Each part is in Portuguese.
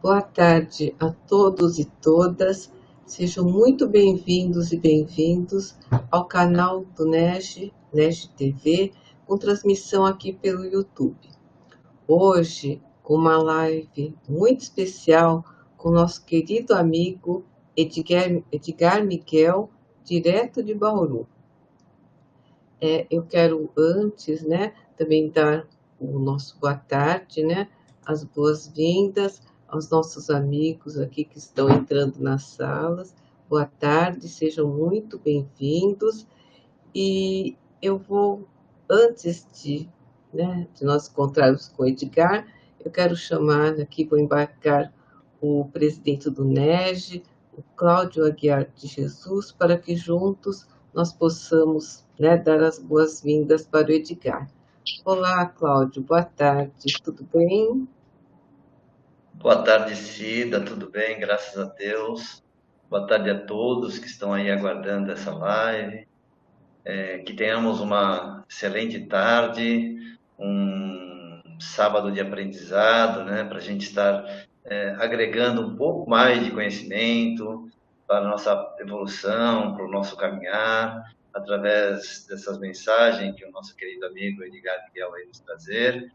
Boa tarde a todos e todas. Sejam muito bem-vindos e bem-vindos ao canal do NEG TV, com transmissão aqui pelo YouTube. Hoje, com uma live muito especial com nosso querido amigo Edgar Miguel, direto de Bauru. Eu quero antes, também dar o nosso boa tarde, as boas-vindas aos nossos amigos aqui que estão entrando nas salas. Boa tarde, sejam muito bem-vindos. E eu vou, antes de nós encontrarmos com o Edgar, eu quero chamar aqui, vou embarcar o presidente do NEG, o Cláudio Aguiar de Jesus, para que juntos nós possamos dar as boas-vindas para o Edgar. Olá, Cláudio, boa tarde, tudo bem? Boa tarde, Cida, tudo bem? Graças a Deus. Boa tarde a todos que estão aí aguardando essa live. Que tenhamos uma excelente tarde, um sábado de aprendizado, né? Para a gente estar agregando um pouco mais de conhecimento para a nossa evolução, para o nosso caminhar, através dessas mensagens que o nosso querido amigo Edgar Miguel vai nos trazer.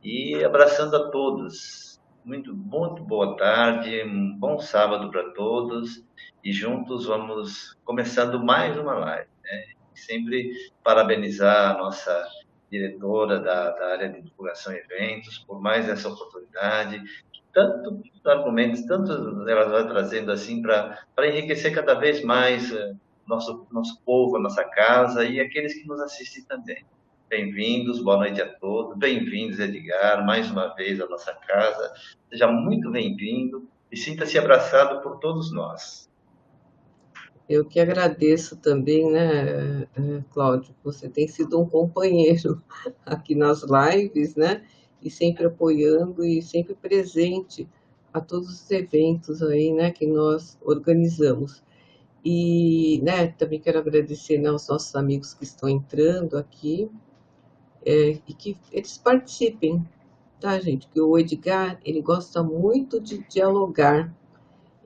E abraçando a todos. Muito boa tarde, um bom sábado para todos. E juntos vamos começando mais uma live, né? E sempre parabenizar a nossa diretora da área de divulgação e eventos por mais essa oportunidade. Tanto argumentos, tanto ela vai trazendo assim para enriquecer cada vez mais nosso povo, a nossa casa e aqueles que nos assistem também. Bem-vindos, boa noite a todos. Bem-vindos, Edgar, mais uma vez à nossa casa. Seja muito bem-vindo e sinta-se abraçado por todos nós. Eu que agradeço também, Cláudio, você tem sido um companheiro aqui nas lives, e sempre apoiando e sempre presente a todos os eventos aí, que nós organizamos. E, também quero agradecer, aos nossos amigos que estão entrando aqui, e que eles participem, tá, gente? Porque o Edgar, ele gosta muito de dialogar.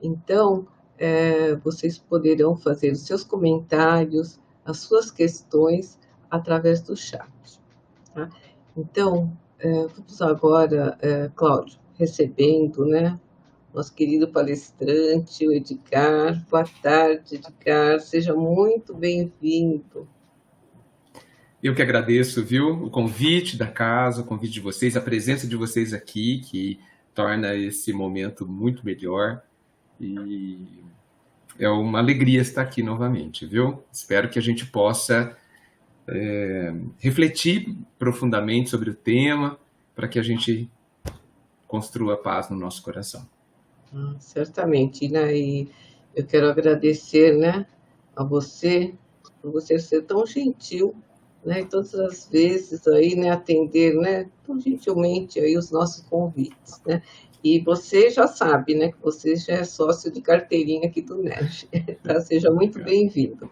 Então, vocês poderão fazer os seus comentários, as suas questões através do chat. Tá? Então, vamos agora, Cláudio, recebendo, nosso querido palestrante, o Edgar. Boa tarde, Edgar. Seja muito bem-vindo. Eu que agradeço, viu, o convite da casa, o convite de vocês, a presença de vocês aqui, que torna esse momento muito melhor. E é uma alegria estar aqui novamente, viu? Espero que a gente possa refletir profundamente sobre o tema, para que a gente construa paz no nosso coração. Certamente, E eu quero agradecer, a você, por você ser tão gentil, e todas as vezes aí, atender, tão gentilmente aí os nossos convites, E você já sabe, que você já é sócio de carteirinha aqui do NEG, tá? Seja muito bem-vindo.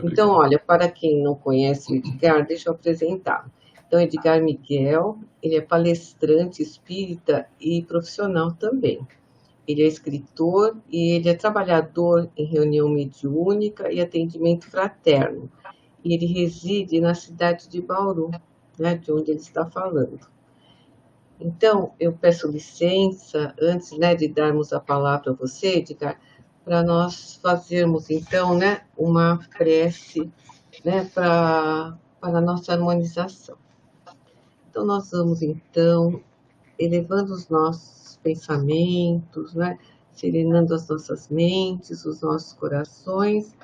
Então, olha, para quem não conhece o Edgar, deixa eu apresentar. Então, Edgar Miguel, ele é palestrante espírita e profissional também. Ele é escritor e ele é trabalhador em reunião mediúnica e atendimento fraterno. E ele reside na cidade de Bauru, de onde ele está falando. Então, eu peço licença, antes de darmos a palavra a você, Edgar, para nós fazermos, então, uma prece para a nossa harmonização. Então, nós vamos, então, elevando os nossos pensamentos, serenando as nossas mentes, os nossos corações,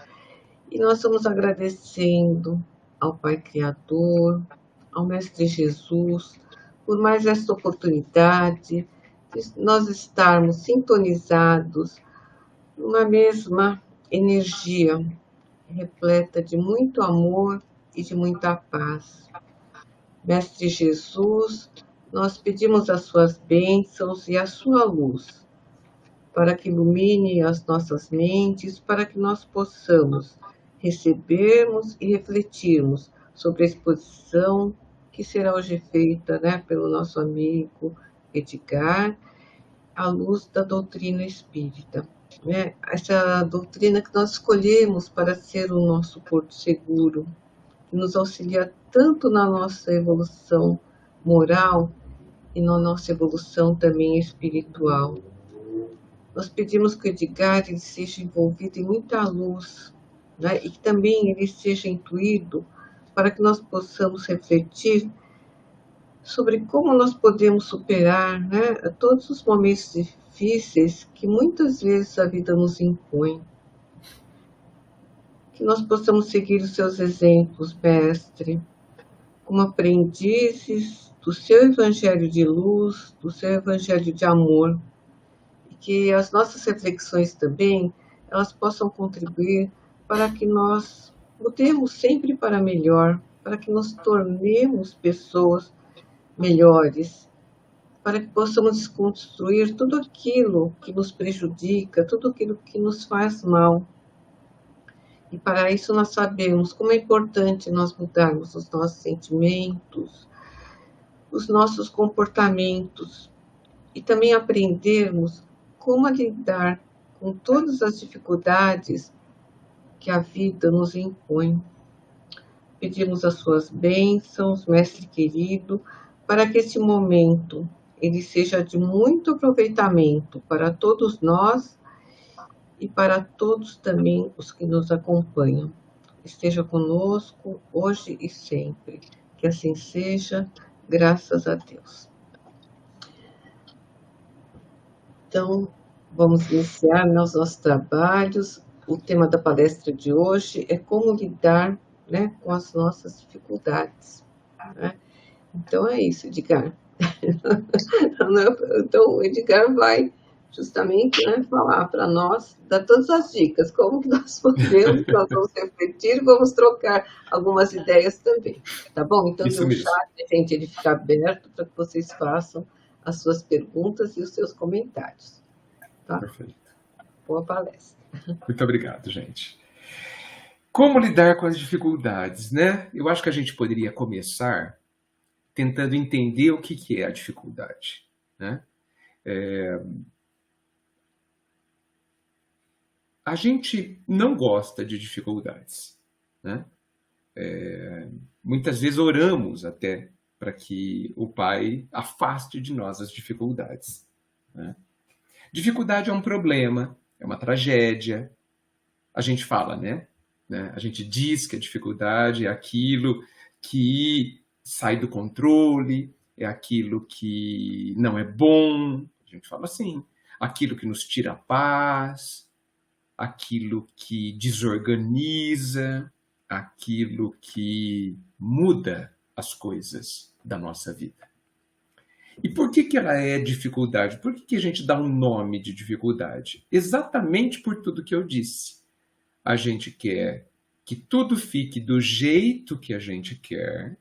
e nós vamos agradecendo ao Pai Criador, ao Mestre Jesus, por mais esta oportunidade de nós estarmos sintonizados numa mesma energia, repleta de muito amor e de muita paz. Mestre Jesus, nós pedimos as suas bênçãos e a sua luz, para que ilumine as nossas mentes, para que nós possamos recebermos e refletirmos sobre a exposição que será hoje feita, pelo nosso amigo Edgar, à luz da doutrina espírita, né? Essa doutrina que nós escolhemos para ser o nosso porto seguro, que nos auxilia tanto na nossa evolução moral e na nossa evolução também espiritual. Nós pedimos que o Edgar ele seja envolvido em muita luz, né? E que também ele seja intuído para que nós possamos refletir sobre como nós podemos superar, né, todos os momentos difíceis que muitas vezes a vida nos impõe. Que nós possamos seguir os seus exemplos, Mestre, como aprendizes do seu evangelho de luz, do seu evangelho de amor, e que as nossas reflexões também, elas possam contribuir para que nós mudemos sempre para melhor, para que nos tornemos pessoas melhores, para que possamos desconstruir tudo aquilo que nos prejudica, tudo aquilo que nos faz mal. E para isso nós sabemos como é importante nós mudarmos os nossos sentimentos, os nossos comportamentos e também aprendermos como lidar com todas as dificuldades que a vida nos impõe. Pedimos as suas bênçãos, Mestre querido, para que esse momento ele seja de muito aproveitamento para todos nós e para todos também os que nos acompanham. Esteja conosco hoje e sempre. Que assim seja, graças a Deus. Então, vamos iniciar os nossos trabalhos. O tema da palestra de hoje é como lidar, né, com as nossas dificuldades, né? Então é isso, Edgar. Então o Edgar vai justamente, né, falar para nós, dar todas as dicas, como que nós podemos, nós vamos refletir, vamos trocar algumas ideias também, tá bom? Então Isso o mesmo. chat, gente, ele fica aberto para que vocês façam as suas perguntas e os seus comentários, tá? Perfeito. Boa palestra. Muito obrigado, gente. Como lidar com as dificuldades, né? Eu acho que a gente poderia começar tentando entender o que é a dificuldade, né? A gente não gosta de dificuldades, né? Muitas vezes oramos até para que o Pai afaste de nós as dificuldades, né? Dificuldade é um problema, é uma tragédia. A gente fala, né? A gente diz que a dificuldade é aquilo que sai do controle, é aquilo que não é bom. A gente fala assim, aquilo que nos tira a paz, aquilo que desorganiza, aquilo que muda as coisas da nossa vida. E por que ela é dificuldade? Por que a gente dá um nome de dificuldade? Exatamente por tudo que eu disse. A gente quer que tudo fique do jeito que a gente quer.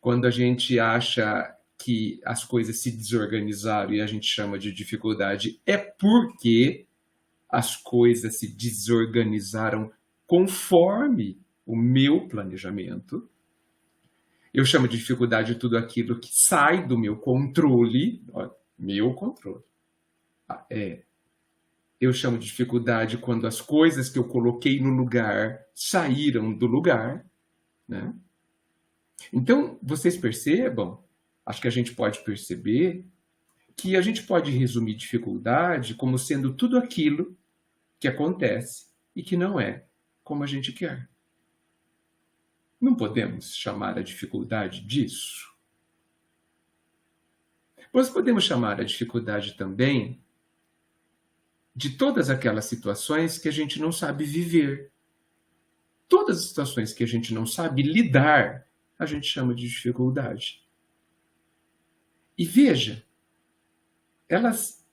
Quando a gente acha que as coisas se desorganizaram e a gente chama de dificuldade, é porque as coisas se desorganizaram conforme o meu planejamento. Eu chamo de dificuldade tudo aquilo que sai do meu controle. Meu controle. Eu chamo de dificuldade quando as coisas que eu coloquei no lugar saíram do lugar, né? Então, vocês percebam, acho que a gente pode perceber, que a gente pode resumir dificuldade como sendo tudo aquilo que acontece e que não é como a gente quer. Não podemos chamar a dificuldade disso. Nós podemos chamar a dificuldade também de todas aquelas situações que a gente não sabe viver. Todas as situações que a gente não sabe lidar, a gente chama de dificuldade. E veja, elas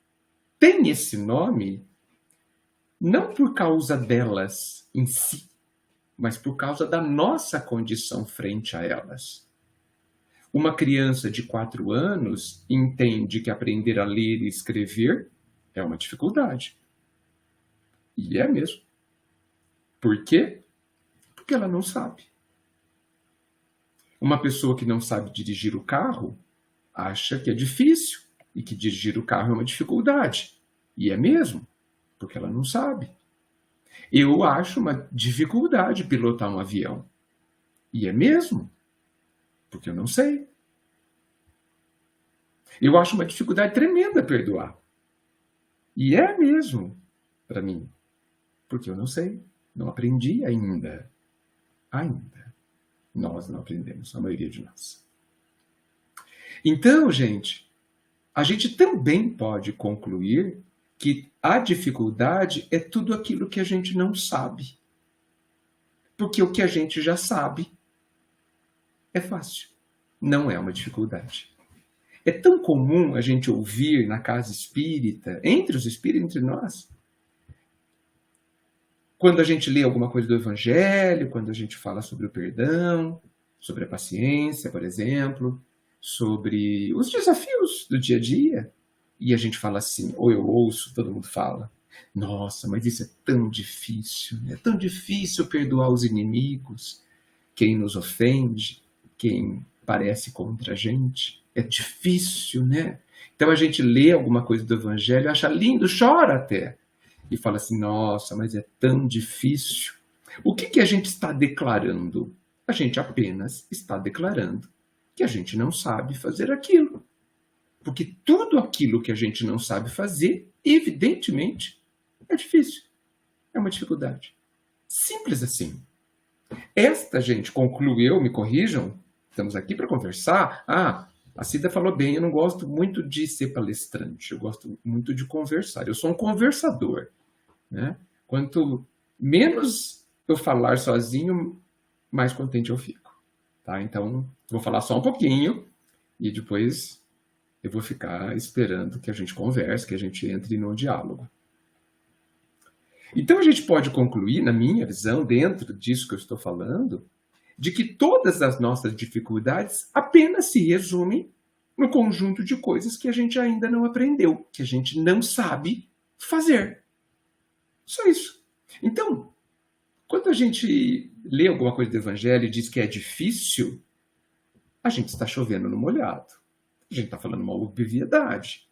têm esse nome não por causa delas em si, mas por causa da nossa condição frente a elas. Uma criança de 4 anos entende que aprender a ler e escrever é uma dificuldade. E é mesmo. Por quê? Porque ela não sabe. Uma pessoa que não sabe dirigir o carro acha que é difícil e que dirigir o carro é uma dificuldade. E é mesmo, porque ela não sabe. Eu acho uma dificuldade pilotar um avião. E é mesmo, porque eu não sei. Eu acho uma dificuldade tremenda perdoar. E é mesmo, para mim, porque eu não sei. Não aprendi ainda. Ainda. Nós não aprendemos, a maioria de nós. Então, gente, a gente também pode concluir que a dificuldade é tudo aquilo que a gente não sabe. Porque o que a gente já sabe é fácil. Não é uma dificuldade. É tão comum a gente ouvir na casa espírita, entre os espíritos, entre nós, quando a gente lê alguma coisa do Evangelho, quando a gente fala sobre o perdão, sobre a paciência, por exemplo, sobre os desafios do dia a dia, e a gente fala assim, ou eu ouço, todo mundo fala, nossa, mas isso é tão difícil, é tão difícil perdoar os inimigos, quem nos ofende, quem parece contra a gente, é difícil, né? Então a gente lê alguma coisa do Evangelho, acha lindo, chora até, e fala assim, nossa, mas é tão difícil. O que a gente está declarando? A gente apenas está declarando que a gente não sabe fazer aquilo. Porque tudo aquilo que a gente não sabe fazer, evidentemente, é difícil. É uma dificuldade. Simples assim. Esta, gente, concluiu, me corrijam, estamos aqui para conversar. A Cida falou bem, eu não gosto muito de ser palestrante, eu gosto muito de conversar. Eu sou um conversador, né? Quanto menos eu falar sozinho, mais contente eu fico. Tá? Então, vou falar só um pouquinho e depois eu vou ficar esperando que a gente converse, que a gente entre no diálogo. Então, a gente pode concluir, na minha visão, dentro disso que eu estou falando, de que todas as nossas dificuldades apenas se resumem no conjunto de coisas que a gente ainda não aprendeu, que a gente não sabe fazer. Só isso. Então, quando a gente lê alguma coisa do Evangelho e diz que é difícil, a gente está chovendo no molhado. A gente está falando uma obviedade.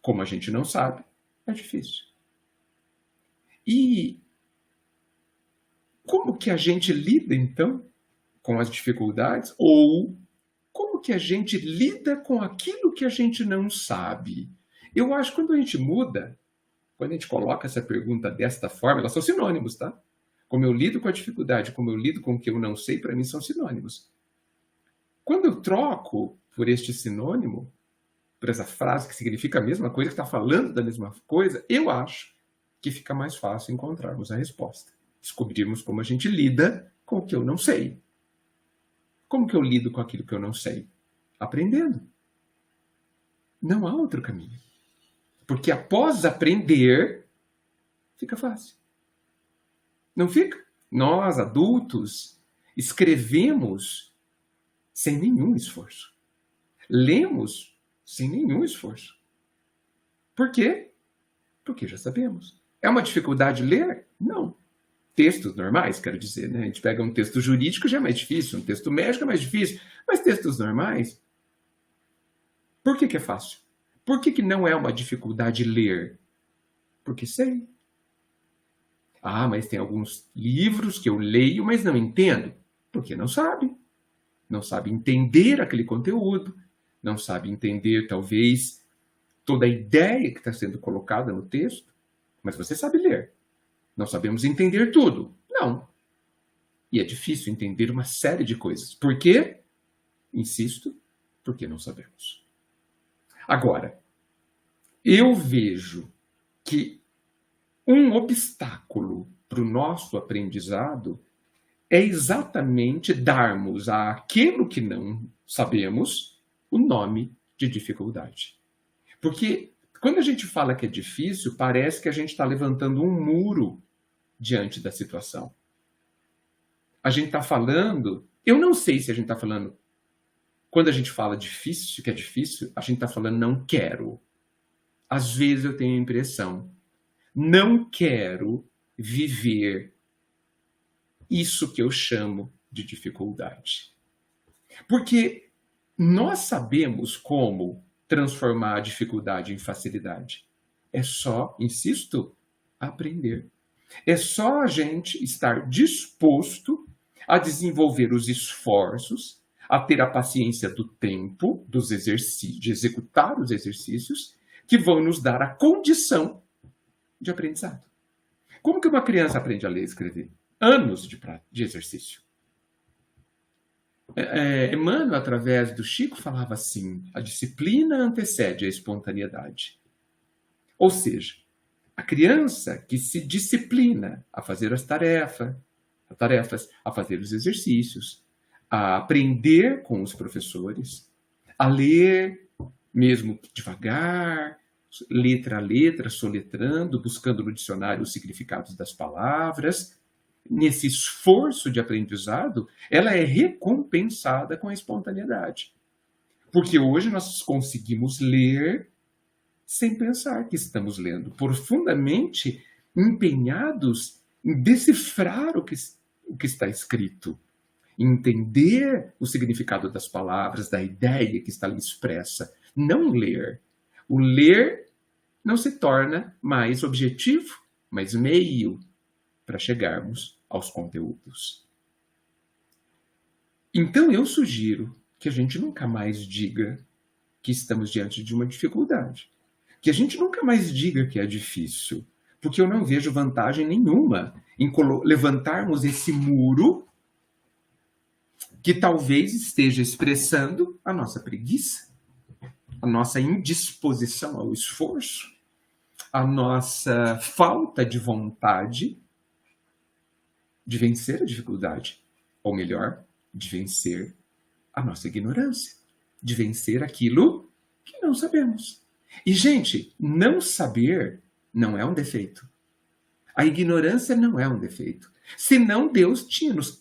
Como a gente não sabe, é difícil. E como que a gente lida, então, com as dificuldades? Ou como que a gente lida com aquilo que a gente não sabe? Eu acho que quando a gente muda, quando a gente coloca essa pergunta desta forma, elas são sinônimos, tá? Como eu lido com a dificuldade, como eu lido com o que eu não sei, para mim são sinônimos. Quando eu troco por este sinônimo, por essa frase que significa a mesma coisa, que está falando da mesma coisa, eu acho que fica mais fácil encontrarmos a resposta. Descobrirmos como a gente lida com o que eu não sei. Como que eu lido com aquilo que eu não sei? Aprendendo. Não há outro caminho. Porque após aprender, fica fácil. Não fica? Nós, adultos, escrevemos sem nenhum esforço. Lemos sem nenhum esforço. Por quê? Porque já sabemos. É uma dificuldade ler? Não. Textos normais, quero dizer, né? A gente pega um texto jurídico, já é mais difícil, um texto médico é mais difícil, mas textos normais, por que é fácil? Por que não é uma dificuldade ler? Porque sei. Mas tem alguns livros que eu leio, mas não entendo. Porque não sabe. Não sabe entender aquele conteúdo, não sabe entender, talvez, toda a ideia que está sendo colocada no texto, mas você sabe ler. Não sabemos entender tudo. Não. E é difícil entender uma série de coisas. Por quê? Insisto, porque não sabemos. Agora, eu vejo que um obstáculo para o nosso aprendizado é exatamente darmos àquilo que não sabemos o nome de dificuldade. Porque quando a gente fala que é difícil, parece que a gente está levantando um muro diante da situação. A gente está falando, eu não sei se a gente está falando, quando a gente fala difícil, que é difícil, a gente está falando não quero. Às vezes eu tenho a impressão, não quero viver isso que eu chamo de dificuldade. Porque nós sabemos como transformar a dificuldade em facilidade. É só, insisto, aprender. É só a gente estar disposto a desenvolver os esforços, a ter a paciência do tempo, dos exercícios, de executar os exercícios, que vão nos dar a condição de aprendizado. Como que uma criança aprende a ler e escrever? Anos de exercício. Emmanuel, através do Chico, falava assim: a disciplina antecede a espontaneidade. Ou seja, a criança que se disciplina a fazer as tarefas, a fazer os exercícios, a aprender com os professores, a ler, mesmo devagar, letra a letra, soletrando, buscando no dicionário os significados das palavras. Nesse esforço de aprendizado, ela é recompensada com a espontaneidade. Porque hoje nós conseguimos ler sem pensar que estamos lendo, profundamente empenhados em decifrar o que está escrito, entender o significado das palavras, da ideia que está ali expressa, não ler. O ler não se torna mais objetivo, mas meio para chegarmos aos conteúdos. Então eu sugiro que a gente nunca mais diga que estamos diante de uma dificuldade, que a gente nunca mais diga que é difícil, porque eu não vejo vantagem nenhuma em levantarmos esse muro que talvez esteja expressando a nossa preguiça, a nossa indisposição ao esforço, a nossa falta de vontade de vencer a dificuldade, ou melhor, de vencer a nossa ignorância, de vencer aquilo que não sabemos. E, gente, não saber não é um defeito. A ignorância não é um defeito. Senão Deus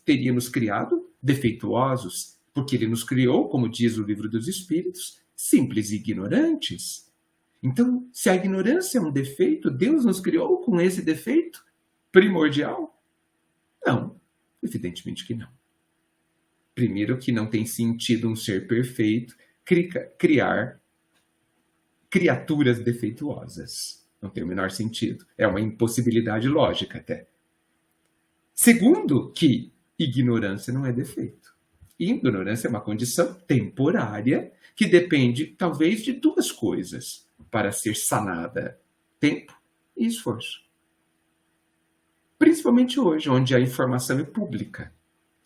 teria nos criado defeituosos, porque Ele nos criou, como diz o Livro dos Espíritos, simples e ignorantes. Então, se a ignorância é um defeito, Deus nos criou com esse defeito primordial? Não, evidentemente que não. Primeiro, que não tem sentido um ser perfeito criar criaturas defeituosas. Não tem o menor sentido. É uma impossibilidade lógica até. Segundo, que ignorância não é defeito. Ignorância é uma condição temporária que depende, talvez, de duas coisas para ser sanada: tempo e esforço. Principalmente hoje, onde a informação é pública.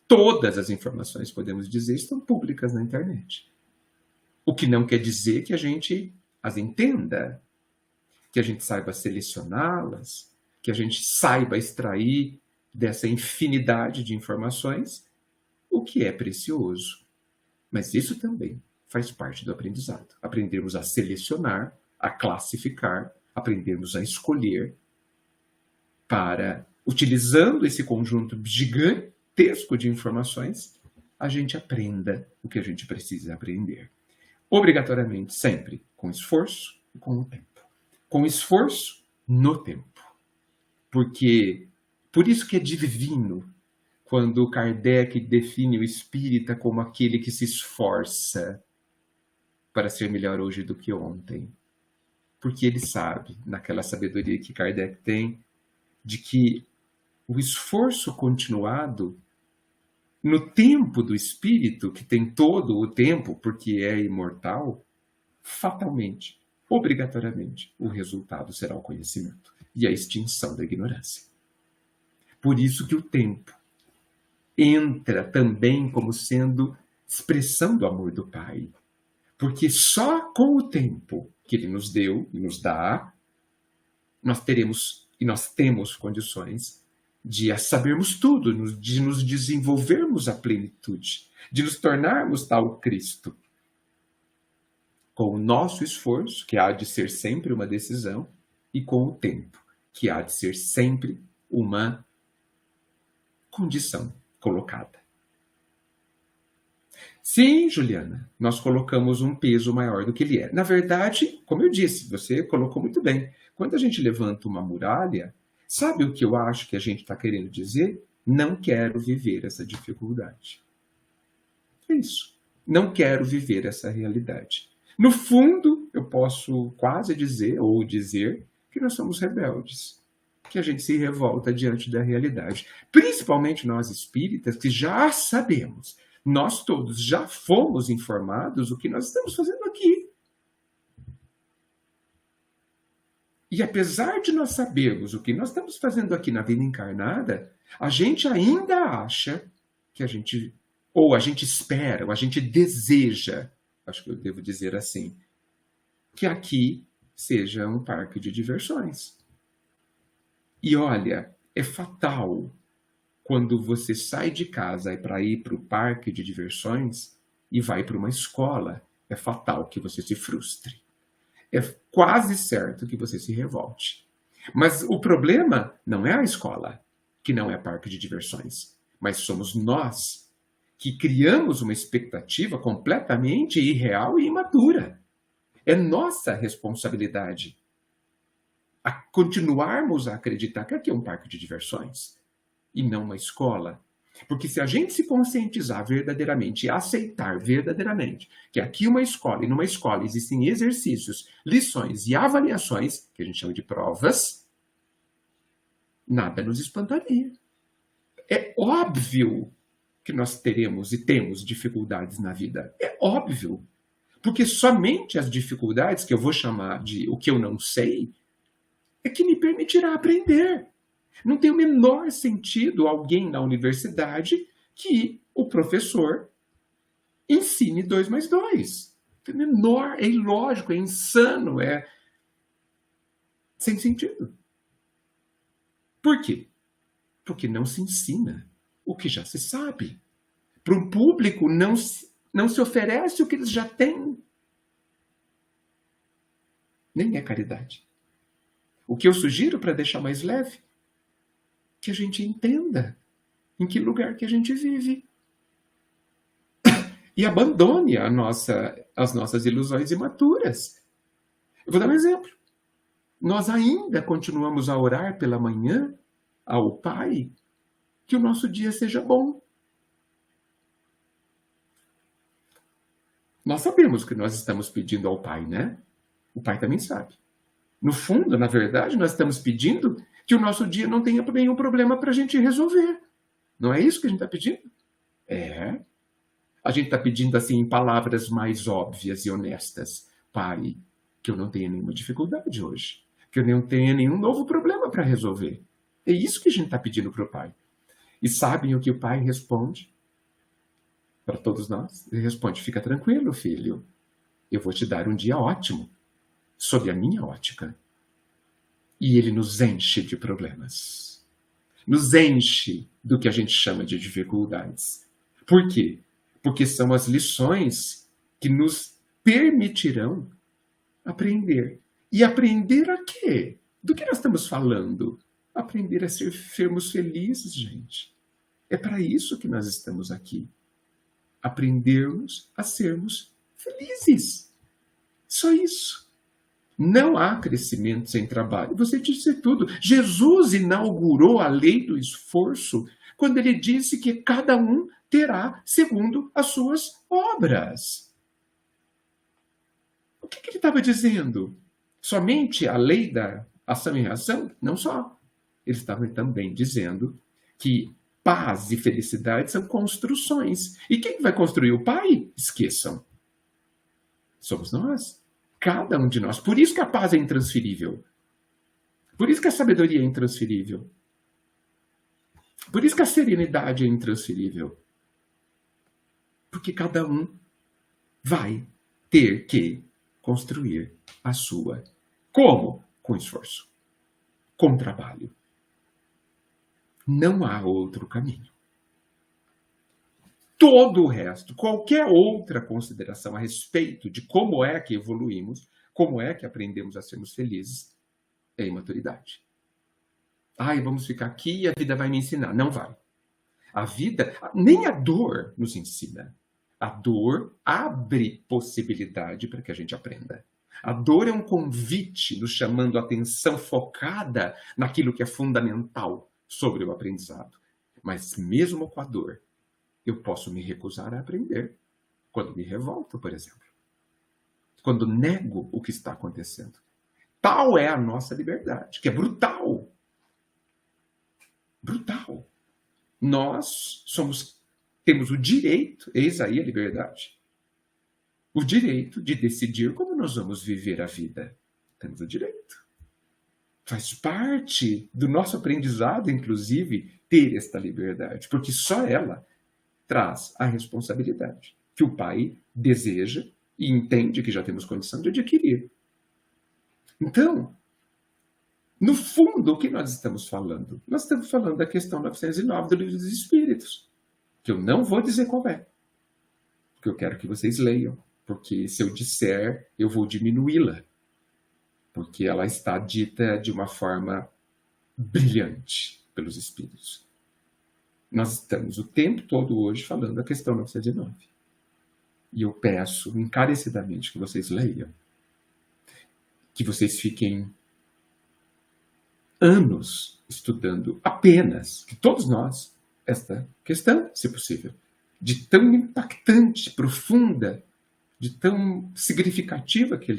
Todas as informações, podemos dizer, estão públicas na internet. O que não quer dizer que a gente as entenda, que a gente saiba selecioná-las, que a gente saiba extrair dessa infinidade de informações o que é precioso. Mas isso também faz parte do aprendizado. Aprendermos a selecionar, a classificar, aprendermos a escolher para, utilizando esse conjunto gigantesco de informações, a gente aprenda o que a gente precisa aprender. Obrigatoriamente, sempre, com esforço e com o tempo. Com esforço no tempo. Porque, por isso que é divino, quando Kardec define o espírita como aquele que se esforça para ser melhor hoje do que ontem. Porque ele sabe, naquela sabedoria que Kardec tem, de que o esforço continuado no tempo do espírito, que tem todo o tempo, porque é imortal, fatalmente, obrigatoriamente, o resultado será o conhecimento e a extinção da ignorância. Por isso que o tempo entra também como sendo expressão do amor do Pai. Porque só com o tempo que Ele nos deu e nos dá, nós teremos e nós temos condições de sabermos tudo, de nos desenvolvermos à plenitude, de nos tornarmos tal Cristo. Com o nosso esforço, que há de ser sempre uma decisão, e com o tempo, que há de ser sempre uma condição colocada. Sim, Juliana, nós colocamos um peso maior do que ele é. Na verdade, como eu disse, você colocou muito bem. Quando a gente levanta uma muralha, sabe o que eu acho que a gente está querendo dizer? Não quero viver essa dificuldade. É isso. Não quero viver essa realidade. No fundo, eu posso quase dizer, ou dizer, que nós somos rebeldes, que a gente se revolta diante da realidade. Principalmente nós espíritas, que já sabemos, nós todos já fomos informados o que nós estamos fazendo aqui. E apesar de nós sabermos o que nós estamos fazendo aqui na vida encarnada, a gente ainda acha que a gente espera, ou a gente deseja, acho que eu devo dizer assim, que aqui seja um parque de diversões. E olha, é fatal quando você sai de casa para ir para o parque de diversões e vai para uma escola. É fatal que você se frustre. É quase certo que você se revolte. Mas o problema não é a escola, que não é parque de diversões, mas somos nós que criamos uma expectativa completamente irreal e imatura. É nossa responsabilidade a continuarmos a acreditar que aqui é um parque de diversões e não uma escola. Porque se a gente se conscientizar verdadeiramente e aceitar verdadeiramente que aqui é uma escola, e numa escola existem exercícios, lições e avaliações, que a gente chama de provas, nada nos espantaria. É óbvio que nós teremos e temos dificuldades na vida. É óbvio. Porque somente as dificuldades, que eu vou chamar de o que eu não sei, é que me permitirá aprender. Não tem o menor sentido alguém na universidade que o professor ensine 2 mais 2. É menor, é ilógico, é insano, é sem sentido. Por quê? Porque não se ensina o que já se sabe. Para o público não se oferece o que eles já têm. Nem é caridade. O que eu sugiro para deixar mais leve, que a gente entenda em que lugar que a gente vive. E abandone as nossas ilusões imaturas. Eu vou dar um exemplo. Nós ainda continuamos a orar pela manhã ao Pai que o nosso dia seja bom. Nós sabemos que nós estamos pedindo ao Pai, né? O Pai também sabe. No fundo, na verdade, nós estamos pedindo que o nosso dia não tenha nenhum problema para a gente resolver. Não é isso que a gente está pedindo? É. A gente está pedindo assim em palavras mais óbvias e honestas. Pai, que eu não tenha nenhuma dificuldade hoje. Que eu não tenha nenhum novo problema para resolver. É isso que a gente está pedindo para o Pai. E sabem o que o Pai responde? Para todos nós? Ele responde, fica tranquilo, filho. Eu vou te dar um dia ótimo. Sob a minha ótica. E ele nos enche de problemas. Nos enche do que a gente chama de dificuldades. Por quê? Porque são as lições que nos permitirão aprender. E aprender a quê? Do que nós estamos falando? Aprender a sermos felizes, gente. É para isso que nós estamos aqui. Aprendermos a sermos felizes. Só isso. Não há crescimento sem trabalho. Você disse tudo. Jesus inaugurou a lei do esforço quando ele disse que cada um terá segundo as suas obras. O que ele estava dizendo? Somente a lei da ação e reação? Não só. Ele estava também dizendo que paz e felicidade são construções. E quem vai construir o Pai? Esqueçam. Somos nós. Cada um de nós. Por isso que a paz é intransferível. Por isso que a sabedoria é intransferível. Por isso que a serenidade é intransferível. Porque cada um vai ter que construir a sua. Como? Com esforço. Com trabalho. Não há outro caminho. Todo o resto, qualquer outra consideração a respeito de como é que evoluímos, como é que aprendemos a sermos felizes, é imaturidade. Vamos ficar aqui e a vida vai me ensinar. Não vai. A vida, nem a dor nos ensina. A dor abre possibilidade para que a gente aprenda. A dor é um convite nos chamando a atenção focada naquilo que é fundamental sobre o aprendizado. Mas mesmo com a dor, eu posso me recusar a aprender quando me revolto, por exemplo. quando nego o que está acontecendo. Tal é a nossa liberdade, que é brutal. Brutal. Nós temos o direito, eis aí a liberdade, o direito de decidir como nós vamos viver a vida. Temos o direito. Faz parte do nosso aprendizado, inclusive, ter esta liberdade, porque só ela traz a responsabilidade que o pai deseja e entende que já temos condição de adquirir. Então, no fundo, o que nós estamos falando? Nós estamos falando da questão 909 do Livro dos Espíritos, que eu não vou dizer qual é, porque eu quero que vocês leiam, porque se eu disser, eu vou diminuí-la, porque ela está dita de uma forma brilhante pelos Espíritos. Nós estamos o tempo todo hoje falando da questão 909. E eu peço encarecidamente que vocês leiam, que vocês fiquem anos estudando apenas, que todos nós, esta questão, se possível, de tão impactante, profunda, de tão significativa que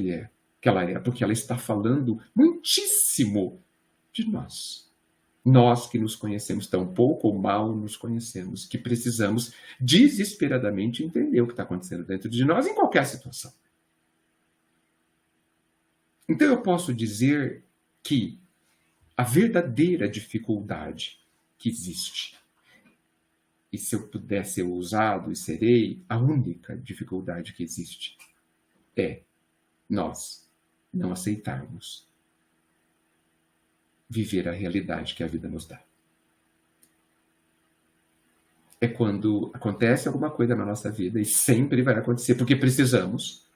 ela é, porque ela está falando muitíssimo de nós. Nós que nos conhecemos tão pouco ou mal nos conhecemos, que precisamos desesperadamente entender o que está acontecendo dentro de nós em qualquer situação. Então eu posso dizer que a verdadeira dificuldade que existe, e se eu puder ser ousado e serei, a única dificuldade que existe é nós não aceitarmos viver a realidade que a vida nos dá. É quando acontece alguma coisa na nossa vida, e sempre vai acontecer, porque precisamos,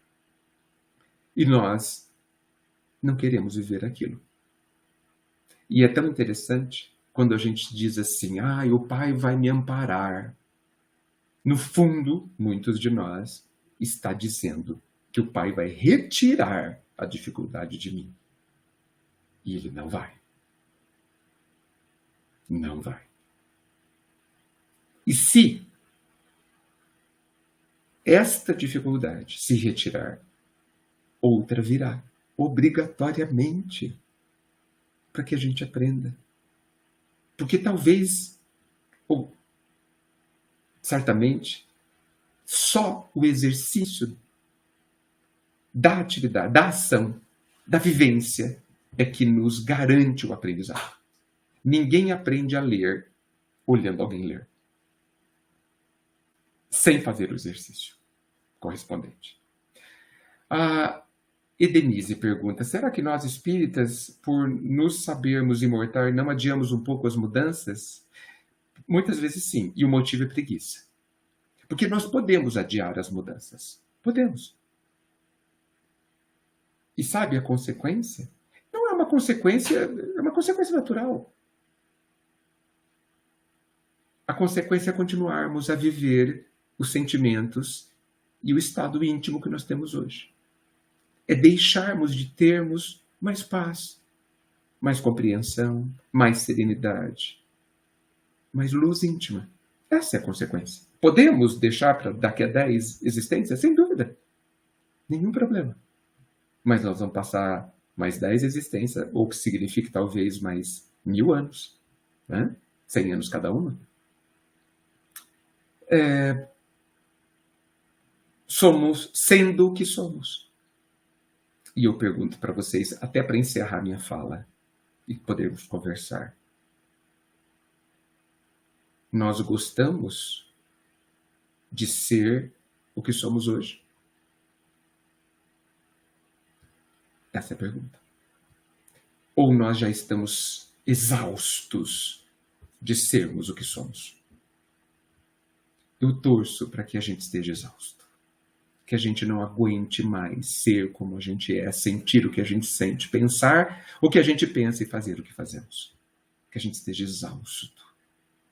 e nós não queremos viver aquilo. E é tão interessante quando a gente diz assim, o Pai vai me amparar. No fundo, muitos de nós está dizendo que o Pai vai retirar a dificuldade de mim. E Ele não vai. Não vai. E se esta dificuldade se retirar, outra virá, obrigatoriamente, para que a gente aprenda. Porque talvez, ou certamente, só o exercício da atividade, da ação, da vivência, é que nos garante o aprendizado. Ninguém aprende a ler olhando alguém ler, sem fazer o exercício correspondente. A Edenise pergunta, será que nós espíritas, por nos sabermos imortais, não adiamos um pouco as mudanças? Muitas vezes sim, e o motivo é preguiça. Porque nós podemos adiar as mudanças. Podemos. E sabe a consequência? Não é uma consequência, é uma consequência natural. A consequência é continuarmos a viver os sentimentos e o estado íntimo que nós temos hoje. É deixarmos de termos mais paz, mais compreensão, mais serenidade, mais luz íntima. Essa é a consequência. Podemos deixar para daqui a 10 existências? Sem dúvida. Nenhum problema. Mas nós vamos passar mais 10 existências, ou que signifique talvez mais 1000 anos, né? 100 anos cada uma. Somos sendo o que somos. E eu pergunto para vocês, até para encerrar minha fala e podermos conversar. Nós gostamos de ser o que somos hoje? Essa é a pergunta. Ou nós já estamos exaustos de sermos o que somos? Eu torço para que a gente esteja exausto. Que a gente não aguente mais ser como a gente é, sentir o que a gente sente, pensar o que a gente pensa e fazer o que fazemos. Que a gente esteja exausto.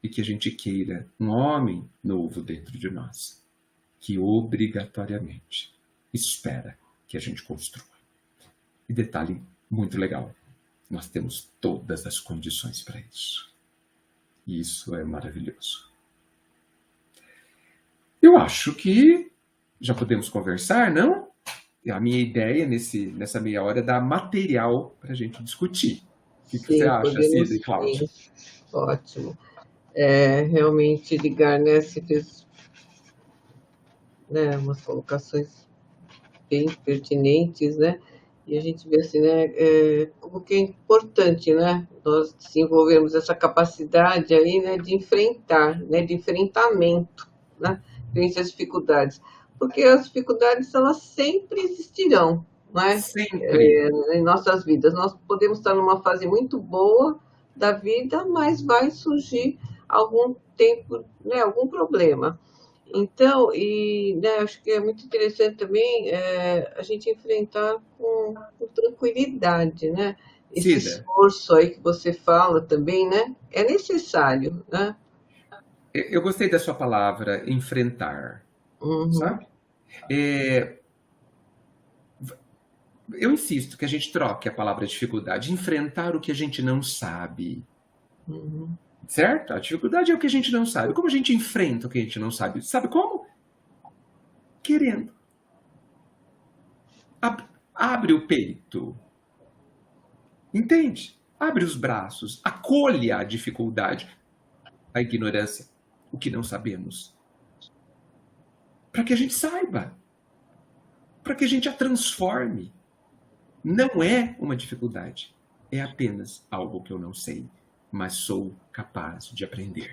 E que a gente queira um homem novo dentro de nós. Que obrigatoriamente espera que a gente construa. E detalhe muito legal. Nós temos todas as condições para isso. E isso é maravilhoso. Eu acho que já podemos conversar, não? a minha ideia nessa meia hora é dar material para a gente discutir. O que você Sim, acha, podemos Cida e Cláudio? sim. Ótimo. Realmente ligar, né, se fez, né, umas colocações bem pertinentes, né? E a gente vê assim, né, como que é importante, né, nós desenvolvermos essa capacidade aí, né, de enfrentar, né, de enfrentamento, né, frente às dificuldades, porque as dificuldades elas sempre existirão, né, Sempre. em nossas vidas. Nós podemos estar numa fase muito boa da vida, mas vai surgir algum tempo, né, algum problema. Então, né, acho que é muito interessante também a gente enfrentar com tranquilidade, né? Esse Cida, esforço aí que você fala também, né? É necessário, né? eu gostei da sua palavra, enfrentar, Uhum, sabe? É, eu insisto que a gente troque a palavra dificuldade, enfrentar o que a gente não sabe, uhum, certo? A dificuldade é o que a gente não sabe. Como a gente enfrenta o que a gente não sabe? Sabe como? Querendo. Abre o peito. Entende? Abre os braços. Acolha a dificuldade, a ignorância, o que não sabemos. Para que a gente saiba. Para que a gente a transforme. Não é uma dificuldade. É apenas algo que eu não sei, mas sou capaz de aprender.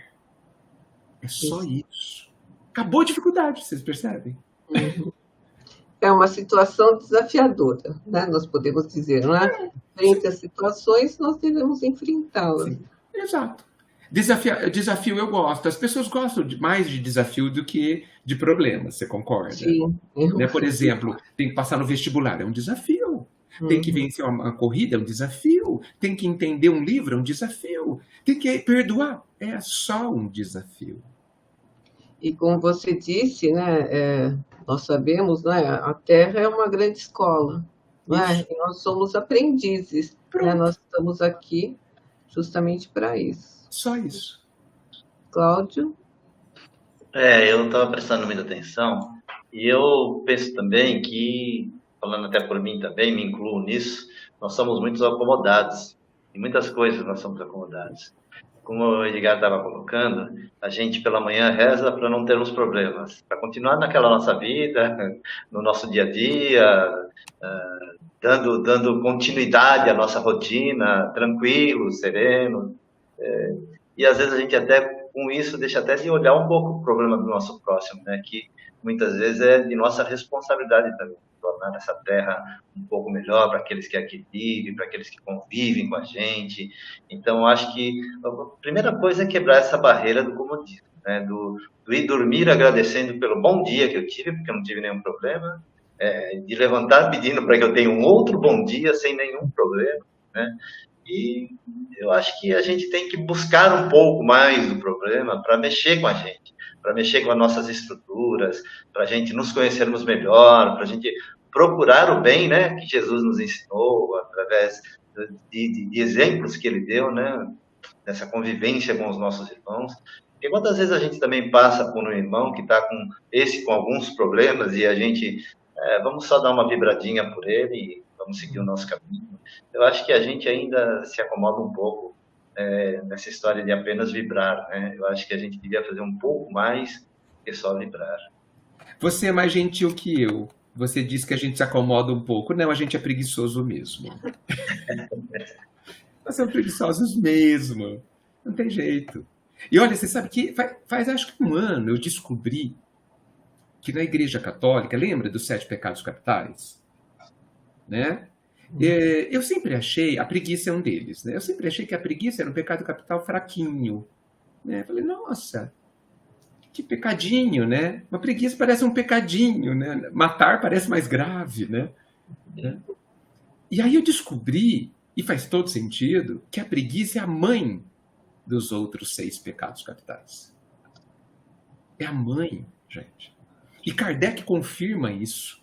É só isso. isso. Acabou a dificuldade, vocês percebem? Uhum. É uma situação desafiadora, né? Nós podemos dizer, não é? Frente às situações, nós devemos enfrentá-las. Sim, exato. Desafio eu gosto. As pessoas gostam mais de desafio do que de problemas, você concorda? Sim. Né? Por exemplo, tem que passar no vestibular, é um desafio. Tem que Uhum. vencer uma corrida, é um desafio. Tem que entender um livro, é um desafio. Tem que perdoar, é só um desafio. E como você disse, né, nós sabemos, né, a Terra é uma grande escola, não é? Isso, E nós somos aprendizes, né? pronto, Nós estamos aqui justamente para isso. só isso. Cláudio? Eu estava prestando muita atenção e eu penso também que, falando até por mim também, me incluo nisso, nós somos muito acomodados. Em muitas coisas nós somos acomodados. Como o Edgar estava colocando, a gente pela manhã reza para não termos problemas, para continuar naquela nossa vida, no nosso dia a dia, dando continuidade à nossa rotina, tranquilo, sereno. E às vezes a gente até, com isso, deixa até de olhar um pouco o problema do nosso próximo, né? Que muitas vezes é de nossa responsabilidade também, tornar essa terra um pouco melhor para aqueles que aqui vivem, para aqueles que convivem com a gente. Então, acho que a primeira coisa é quebrar essa barreira do comodismo, né? Do ir dormir agradecendo pelo bom dia que eu tive, porque eu não tive nenhum problema, de levantar pedindo para que eu tenha um outro bom dia sem nenhum problema, né? E eu acho que a gente tem que buscar um pouco mais do problema para mexer com a gente, para mexer com as nossas estruturas, para a gente nos conhecermos melhor, para a gente procurar o bem, né, que Jesus nos ensinou através de exemplos que ele deu, né, dessa convivência com os nossos irmãos. Porque quantas vezes a gente também passa por um irmão que está com alguns problemas e a gente vamos só dar uma vibradinha por ele e vamos seguir o nosso caminho. Eu acho que a gente ainda se acomoda um pouco nessa história de apenas vibrar, né? Eu acho que a gente devia fazer um pouco mais que só vibrar. Você é mais gentil que eu. Você diz que a gente se acomoda um pouco. Não, a gente é preguiçoso mesmo. Nós somos preguiçosos mesmo. Não tem jeito. E olha, você sabe que faz acho que um ano eu descobri que na Igreja Católica, lembra dos 7 pecados capitais? Né? Eu sempre achei, a preguiça é um deles, né? Eu sempre achei que a preguiça era um pecado capital fraquinho. Né? Eu falei, nossa, que pecadinho, né? Uma preguiça parece um pecadinho, né? Matar parece mais grave, né? E aí eu descobri, e faz todo sentido, que a preguiça é a mãe dos outros 6 pecados capitais. É a mãe, gente. E Kardec confirma isso.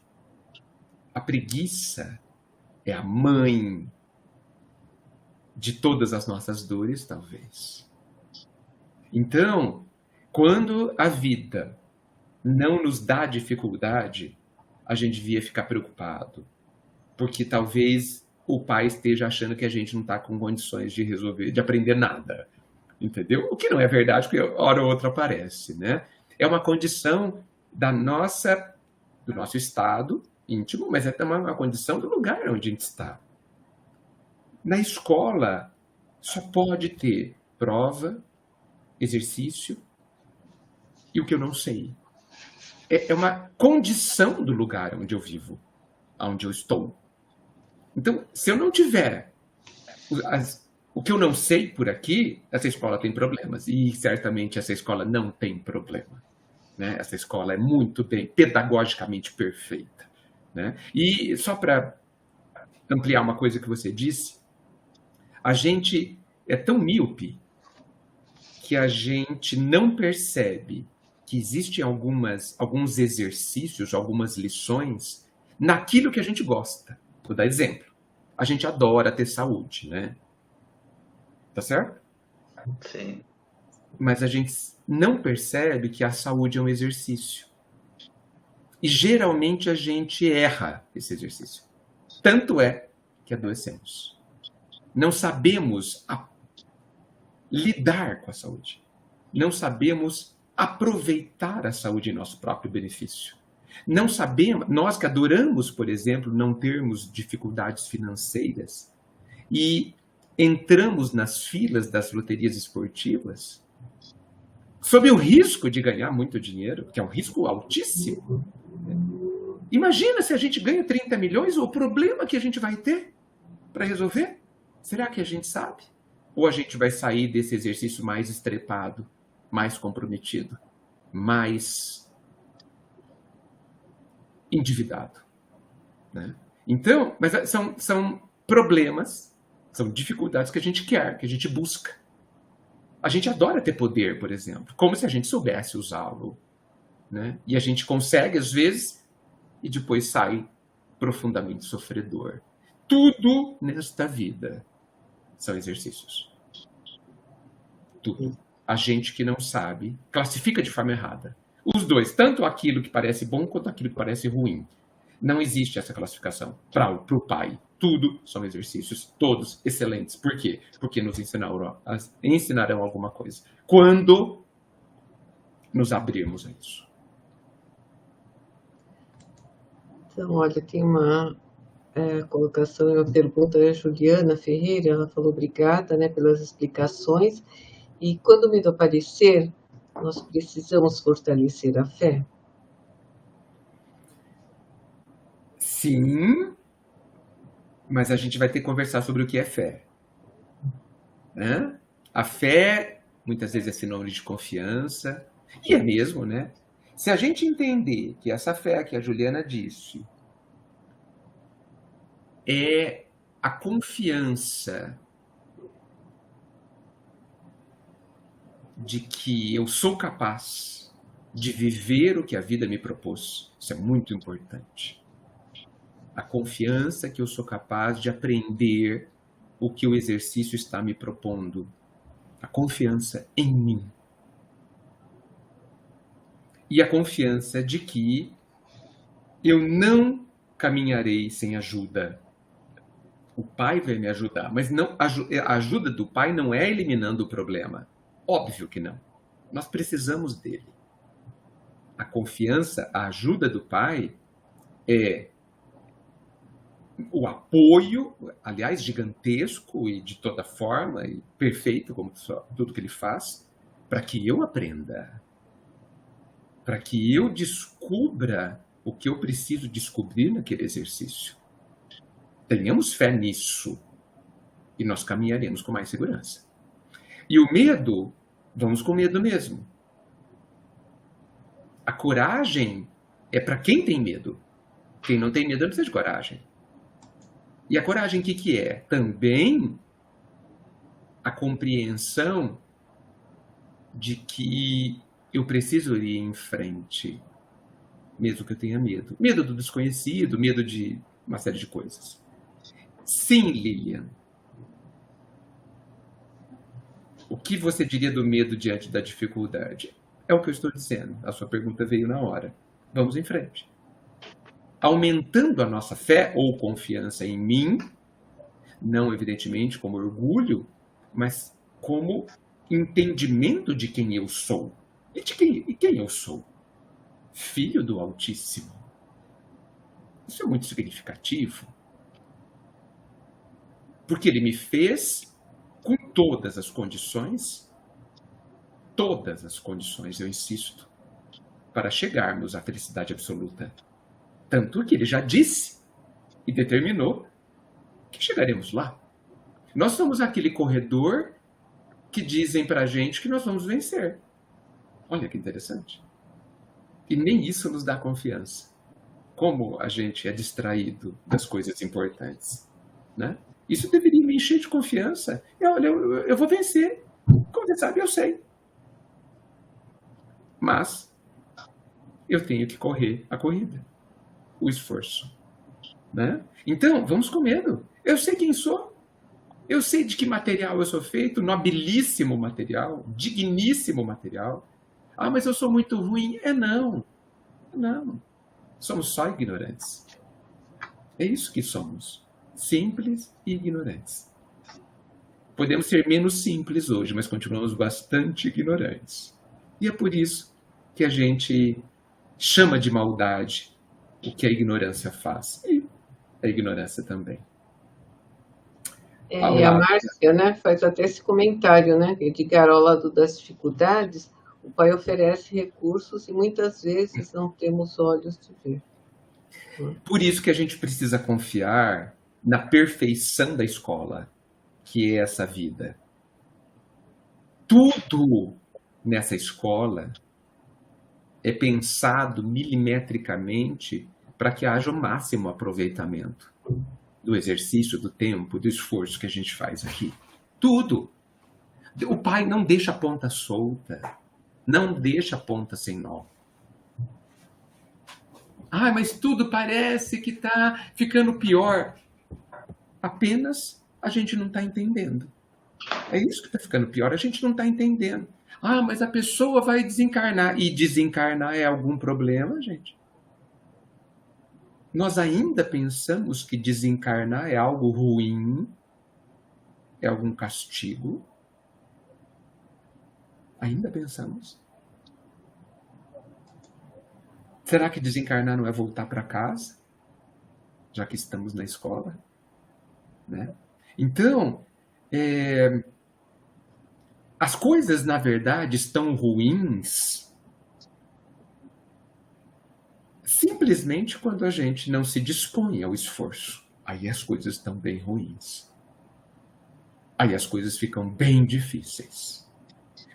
A preguiça é a mãe de todas as nossas dores, talvez. Então, quando a vida não nos dá dificuldade, a gente devia ficar preocupado, porque talvez o pai esteja achando que a gente não está com condições de resolver, de aprender nada, entendeu? O que não é verdade, porque hora ou outra aparece, né? É uma condição do nosso estado íntimo, mas é também uma condição do lugar onde a gente está. Na escola, só pode ter prova, exercício e o que eu não sei. É uma condição do lugar onde eu vivo, onde eu estou. Então, se eu não tiver o que eu não sei por aqui, essa escola tem problemas. E certamente essa escola não tem problema. Né? Essa escola é muito bem, pedagogicamente perfeita. Né? E só para ampliar uma coisa que você disse, a gente é tão míope que a gente não percebe que existem alguns exercícios, algumas lições naquilo que a gente gosta. Vou dar exemplo. A gente adora ter saúde, né? Tá certo? Sim. Mas a gente não percebe que a saúde é um exercício. E geralmente a gente erra esse exercício. Tanto é que adoecemos. Não sabemos lidar com a saúde. Não sabemos aproveitar a saúde em nosso próprio benefício. Não sabemos, nós que adoramos, por exemplo, não termos dificuldades financeiras e entramos nas filas das loterias esportivas sob o risco de ganhar muito dinheiro, que é um risco altíssimo. Imagina se a gente ganha 30 milhões, o problema que a gente vai ter para resolver? Será que a gente sabe? Ou a gente vai sair desse exercício mais estrepado, mais comprometido, mais endividado? Né? Então, mas são problemas, são dificuldades que a gente quer, que a gente busca. A gente adora ter poder, por exemplo, como se a gente soubesse usá-lo. Né? E a gente consegue, às vezes, e depois sai profundamente sofredor. Tudo nesta vida são exercícios. Tudo. A gente que não sabe classifica de forma errada. Os dois, tanto aquilo que parece bom quanto aquilo que parece ruim. Não existe essa classificação para o pai. Tudo são exercícios, todos excelentes. Por quê? Porque nos ensinarão alguma coisa. Quando nos abrirmos a isso. Então, olha, tem uma colocação, uma pergunta da Juliana Ferreira, ela falou obrigada, né, pelas explicações. E quando o medo aparecer, nós precisamos fortalecer a fé? Sim, mas a gente vai ter que conversar sobre o que é fé. Né? A fé, muitas vezes, é sinônimo de confiança, e é mesmo, né? Se a gente entender que essa fé que a Juliana disse é a confiança de que eu sou capaz de viver o que a vida me propôs, isso é muito importante. A confiança que eu sou capaz de aprender o que o exercício está me propondo. A confiança em mim. E a confiança de que eu não caminharei sem ajuda. O pai vai me ajudar, mas não, a ajuda do pai não é eliminando o problema. Óbvio que não. Nós precisamos dele. A confiança, a ajuda do pai é o apoio, aliás, gigantesco e de toda forma, e perfeito, como tudo que ele faz, para que eu aprenda, para que eu descubra o que eu preciso descobrir naquele exercício. Tenhamos fé nisso e nós caminharemos com mais segurança. E o medo, vamos com medo mesmo. A coragem é para quem tem medo. Quem não tem medo não precisa de coragem. E a coragem, o que é? Também a compreensão de que eu preciso ir em frente, mesmo que eu tenha medo. Medo do desconhecido, medo de uma série de coisas. Sim, Lilian. O que você diria do medo diante da dificuldade? É o que eu estou dizendo. A sua pergunta veio na hora. Vamos em frente. aumentando a nossa fé ou confiança em mim, não evidentemente como orgulho, mas como entendimento de quem eu sou. E quem eu sou? Filho do Altíssimo. Isso é muito significativo. Porque ele me fez com todas as condições, eu insisto, para chegarmos à felicidade absoluta. Tanto que ele já disse e determinou que chegaremos lá. Nós somos aquele corredor que dizem para a gente que nós vamos vencer. Olha que interessante. E nem isso nos dá confiança. Como a gente é distraído das coisas importantes, né? Isso deveria me encher de confiança. Eu vou vencer. Como você sabe, eu sei. Mas eu tenho que correr a corrida, o esforço, né? Então, vamos com medo. Eu sei quem sou. Eu sei de que material eu sou feito, nobilíssimo material, digníssimo material. Ah, mas eu sou muito ruim. Não. Somos só ignorantes. É isso que somos. Simples e ignorantes. Podemos ser menos simples hoje, mas continuamos bastante ignorantes. E é por isso que a gente chama de maldade o que a ignorância faz. E a ignorância também. E a Márcia, né, faz até esse comentário, né? Edgar, ao lado das dificuldades, o Pai oferece recursos e muitas vezes não temos olhos de ver. Por isso que a gente precisa confiar na perfeição da escola, que é essa vida. Tudo nessa escola é pensado milimetricamente para que haja o máximo aproveitamento do exercício, do tempo, do esforço que a gente faz aqui. Tudo. O Pai não deixa a ponta solta, não deixa a ponta sem nó. Ah, mas tudo parece que está ficando pior. Apenas a gente não está entendendo. É isso que está ficando pior, a gente não está entendendo. Ah, mas a pessoa vai desencarnar. E desencarnar é algum problema, gente? Nós ainda pensamos que desencarnar é algo ruim, é algum castigo. Ainda pensamos. Será que desencarnar não é voltar para casa? Já que estamos na escola? Né? Então, as coisas, na verdade, estão ruins simplesmente quando a gente não se dispõe ao esforço. Aí as coisas estão bem ruins. Aí as coisas ficam bem difíceis.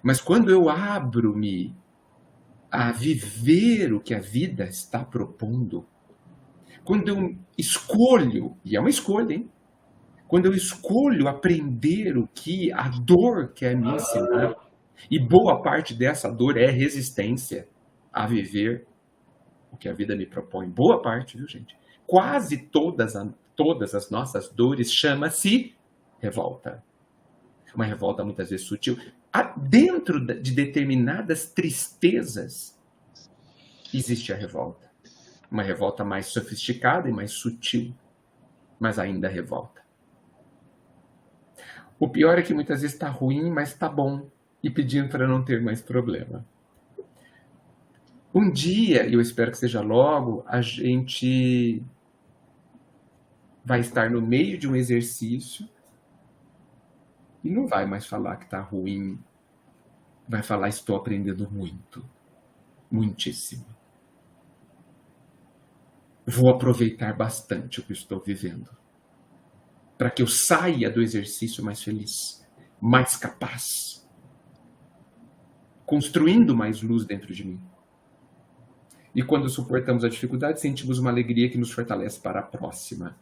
Mas quando eu abro-me a viver o que a vida está propondo, quando eu escolho, e é uma escolha, hein? Quando eu escolho aprender o que a dor quer me ensinar, e boa parte dessa dor é resistência a viver o que a vida me propõe. Boa parte, viu, gente? Quase todas as nossas dores chama-se revolta. Uma revolta muitas vezes sutil. Dentro de determinadas tristezas existe a revolta. Uma revolta mais sofisticada e mais sutil, mas ainda revolta. O pior é que muitas vezes está ruim, mas está bom, e pedindo para não ter mais problema. Um dia, e eu espero que seja logo, a gente vai estar no meio de um exercício e não vai mais falar que está ruim, vai falar estou aprendendo muito, muitíssimo. Vou aproveitar bastante o que estou vivendo, para que eu saia do exercício mais feliz, mais capaz, construindo mais luz dentro de mim. E quando suportamos a dificuldade, sentimos uma alegria que nos fortalece para a próxima.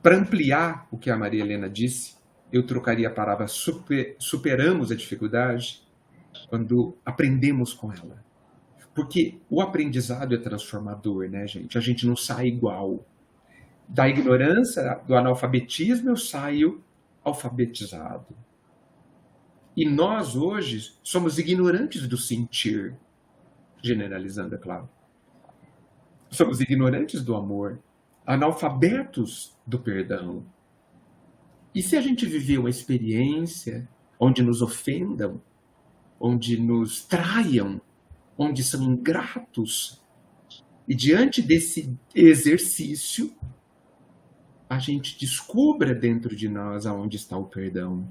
Para ampliar o que a Maria Helena disse, eu trocaria a palavra superamos a dificuldade quando aprendemos com ela. Porque o aprendizado é transformador, né, gente? A gente não sai igual. Da ignorância, do analfabetismo, eu saio alfabetizado. E nós, hoje, somos ignorantes do sentir, generalizando, é claro. Somos ignorantes do amor, analfabetos do perdão. E se a gente viver uma experiência onde nos ofendam, onde nos traiam, onde são ingratos, e diante desse exercício, a gente descubra dentro de nós aonde está o perdão,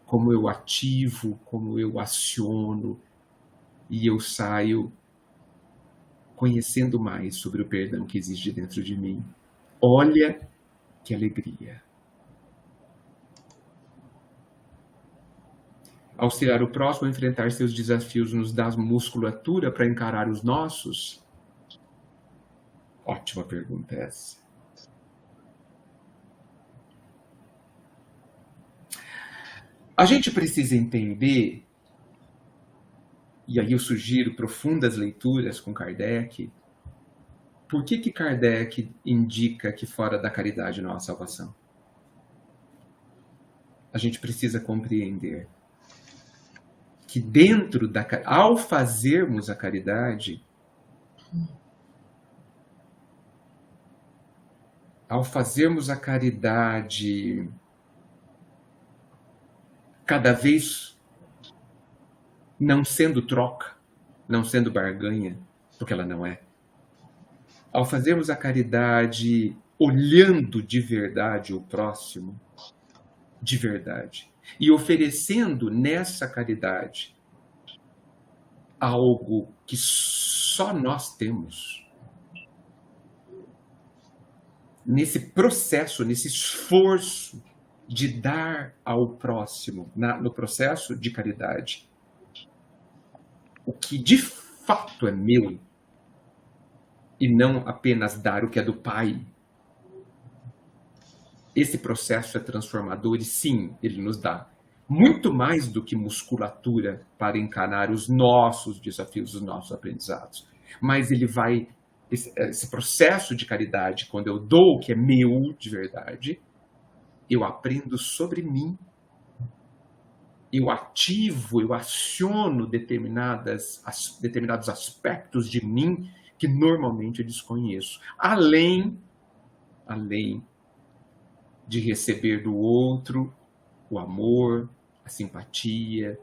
como eu ativo, como eu aciono, e eu saio conhecendo mais sobre o perdão que existe dentro de mim. Olha que alegria. Auxiliar o próximo a enfrentar seus desafios nos dá musculatura para encarar os nossos? Ótima pergunta essa. A gente precisa entender, e aí eu sugiro profundas leituras com Kardec, por que Kardec indica que fora da caridade não há salvação? A gente precisa compreender que dentro da... Ao fazermos a caridade, cada vez não sendo troca, não sendo barganha, porque ela não é. Ao fazermos a caridade olhando de verdade o próximo, de verdade, e oferecendo nessa caridade algo que só nós temos, nesse processo, nesse esforço de dar ao próximo, no processo de caridade, o que de fato é meu, e não apenas dar o que é do Pai. Esse processo é transformador e sim, ele nos dá muito mais do que musculatura para encarar os nossos desafios, os nossos aprendizados. Mas ele vai, esse processo de caridade, quando eu dou o que é meu de verdade, eu aprendo sobre mim, eu ativo, eu aciono determinados aspectos de mim que normalmente eu desconheço. Além de receber do outro o amor, a simpatia,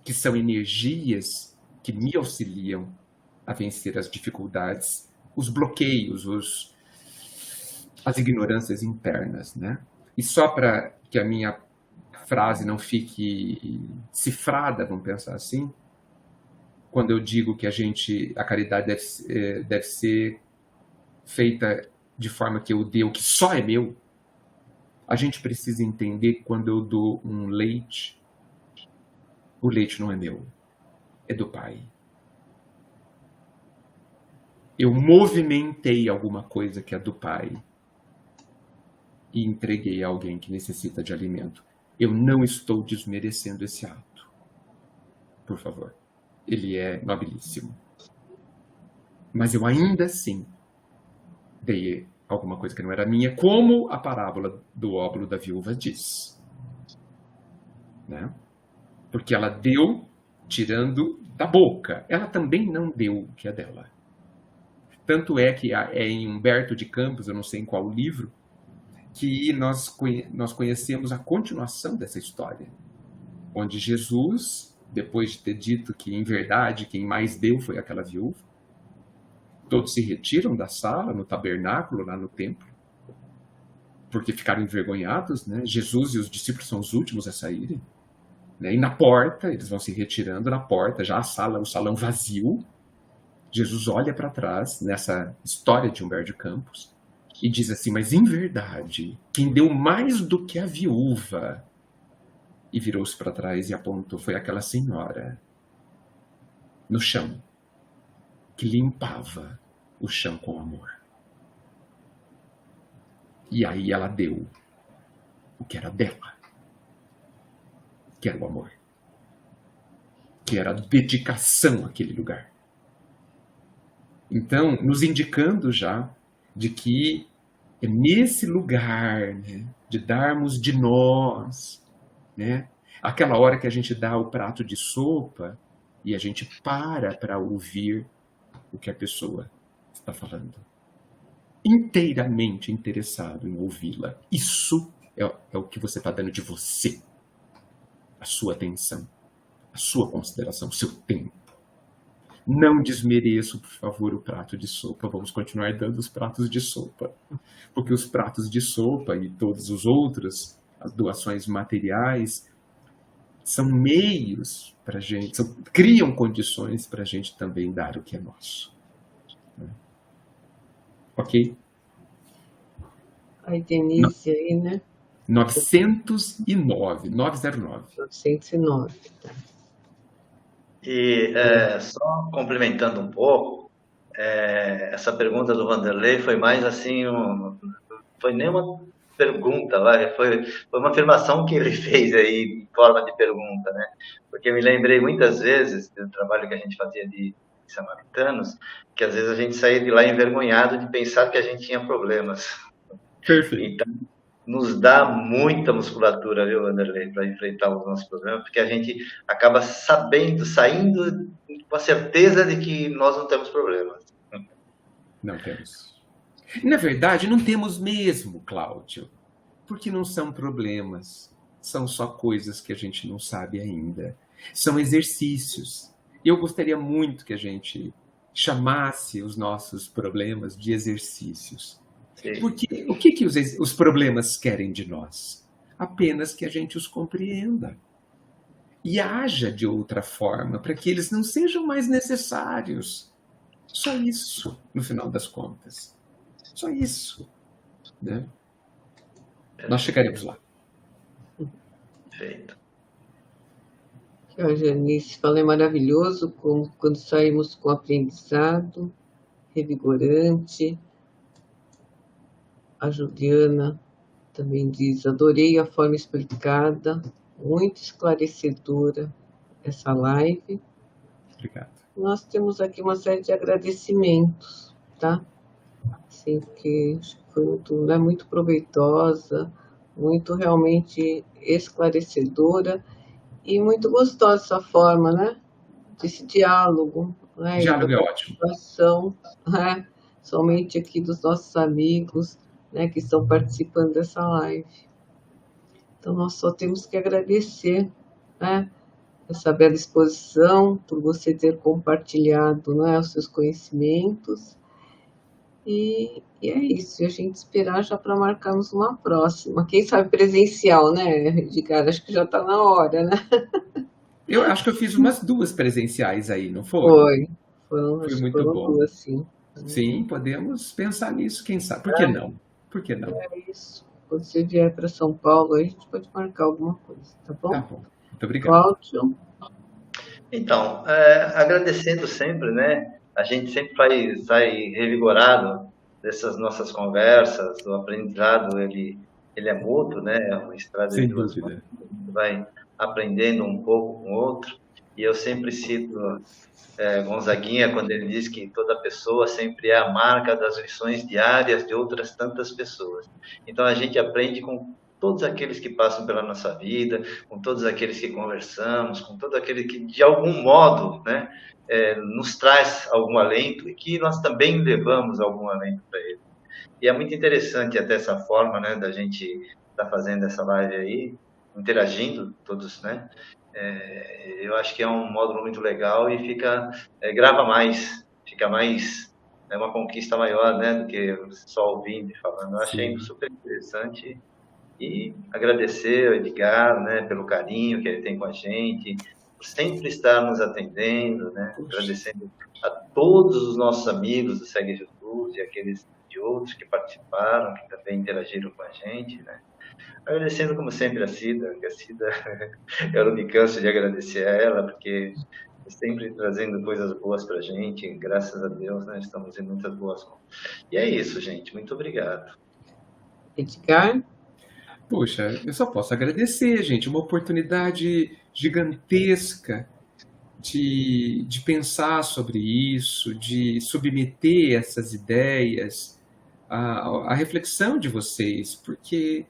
que são energias que me auxiliam a vencer as dificuldades, os bloqueios, as ignorâncias internas, né? E só para que a minha frase não fique cifrada, vamos pensar assim, quando eu digo que a caridade deve ser feita de forma que eu dê o que só é meu, a gente precisa entender que quando eu dou um leite, o leite não é meu, é do Pai. Eu movimentei alguma coisa que é do Pai e entreguei a alguém que necessita de alimento. Eu não estou desmerecendo esse ato. Por favor. Ele é nobilíssimo. Mas eu ainda assim dei alguma coisa que não era minha, como a parábola do óbolo da viúva diz. Né? Porque ela deu tirando da boca. Ela também não deu o que é dela. Tanto é que é em Humberto de Campos, eu não sei em qual livro, que nós conhecemos a continuação dessa história. Onde Jesus, depois de ter dito que, em verdade, quem mais deu foi aquela viúva, todos se retiram da sala, no tabernáculo, lá no templo, porque ficaram envergonhados, né? Jesus e os discípulos são os últimos a saírem. Né? E na porta, eles vão se retirando na porta, já o salão vazio. Jesus olha para trás, nessa história de Humberto de Campos, e diz assim, mas em verdade, quem deu mais do que a viúva, e virou-se para trás e apontou, foi aquela senhora, no chão, que limpava o chão com amor. E aí ela deu o que era dela, que era o amor, que era a dedicação àquele lugar. Então, nos indicando já de que é nesse lugar, né, de darmos de nós, né, aquela hora que a gente dá o prato de sopa e a gente para ouvir o que a pessoa está falando. Inteiramente interessado em ouvi-la. Isso é o que você está dando de você. A sua atenção, a sua consideração, o seu tempo. Não desmereço, por favor, o prato de sopa. Vamos continuar dando os pratos de sopa. Porque os pratos de sopa e todos os outros, as doações materiais, são meios para a gente, criam condições para a gente também dar o que é nosso. Ok? Aí, Denise, aí, né? 909. 909. Tá. E só complementando um pouco, essa pergunta do Vanderlei foi mais assim, foi nem uma pergunta, foi uma afirmação que ele fez aí em forma de pergunta, né? Porque eu me lembrei muitas vezes do trabalho que a gente fazia de samaritanos, que às vezes a gente saía de lá envergonhado de pensar que a gente tinha problemas. Perfeito. Então, nos dá muita musculatura, viu, Vanderlei, para enfrentar os nossos problemas, porque a gente acaba saindo com a certeza de que nós não temos problemas. Não temos. Na verdade, não temos mesmo, Cláudio, porque não são problemas, são só coisas que a gente não sabe ainda. São exercícios. Eu gostaria muito que a gente chamasse os nossos problemas de exercícios. Sim. Porque o que os problemas querem de nós? Apenas que a gente os compreenda. E haja de outra forma, para que eles não sejam mais necessários. Só isso, no final das contas. Só isso. Né? Nós chegaremos lá. Perfeito. A Janice fala, é maravilhoso quando saímos com aprendizado, revigorante. A Juliana também diz, adorei a forma explicada, muito esclarecedora essa live. Obrigado. Nós temos aqui uma série de agradecimentos, tá? Assim, que foi muito proveitosa, muito realmente esclarecedora e muito gostosa essa forma, né? Desse diálogo, né? Diálogo é ótimo. Né? Somente aqui dos nossos amigos, né, que estão participando dessa live. Então, nós só temos que agradecer, né, essa bela exposição, por você ter compartilhado, né, os seus conhecimentos. E é isso, e a gente esperar já para marcarmos uma próxima. Quem sabe presencial, né, Edgar? Acho que já está na hora, né? Eu acho que eu fiz umas 2 presenciais aí, não foi? Foi muito bom. 2, sim. Sim, podemos pensar nisso, quem sabe. Por que não? Por que não? É isso. Quando você vier para São Paulo, a gente pode marcar alguma coisa, tá bom? Tá bom. Muito obrigado. Cláudio? Então, agradecendo sempre, né? A gente sempre sai revigorado dessas nossas conversas, o aprendizado, ele é mútuo, né? É uma estrada Sem de duas dúvida. mãos, vai aprendendo um pouco com o outro. E eu sempre cito Gonzaguinha, quando ele diz que toda pessoa sempre é a marca das lições diárias de outras tantas pessoas. Então, a gente aprende com todos aqueles que passam pela nossa vida, com todos aqueles que conversamos, com todo aquele que, de algum modo, né, nos traz algum alento e que nós também levamos algum alento para ele. E é muito interessante até essa forma, né, da gente estar fazendo essa live aí, interagindo todos, né? Eu acho que é um módulo muito legal e grava mais, fica mais, é uma conquista maior, né, do que só ouvindo e falando. Eu achei super interessante e agradecer ao Edgar, né, pelo carinho que ele tem com a gente, por sempre estar nos atendendo, né, agradecendo a todos os nossos amigos do Segue Jesus e aqueles de outros que participaram, que também interagiram com a gente, né. Agradecendo, como sempre, a Cida, que a Cida, eu não me canso de agradecer a ela, porque sempre trazendo coisas boas para a gente, graças a Deus, né, estamos em muitas boas mãos. E é isso, gente, muito obrigado. Edgar? Puxa, eu só posso agradecer, gente, uma oportunidade gigantesca de pensar sobre isso, de submeter essas ideias à reflexão de vocês, porque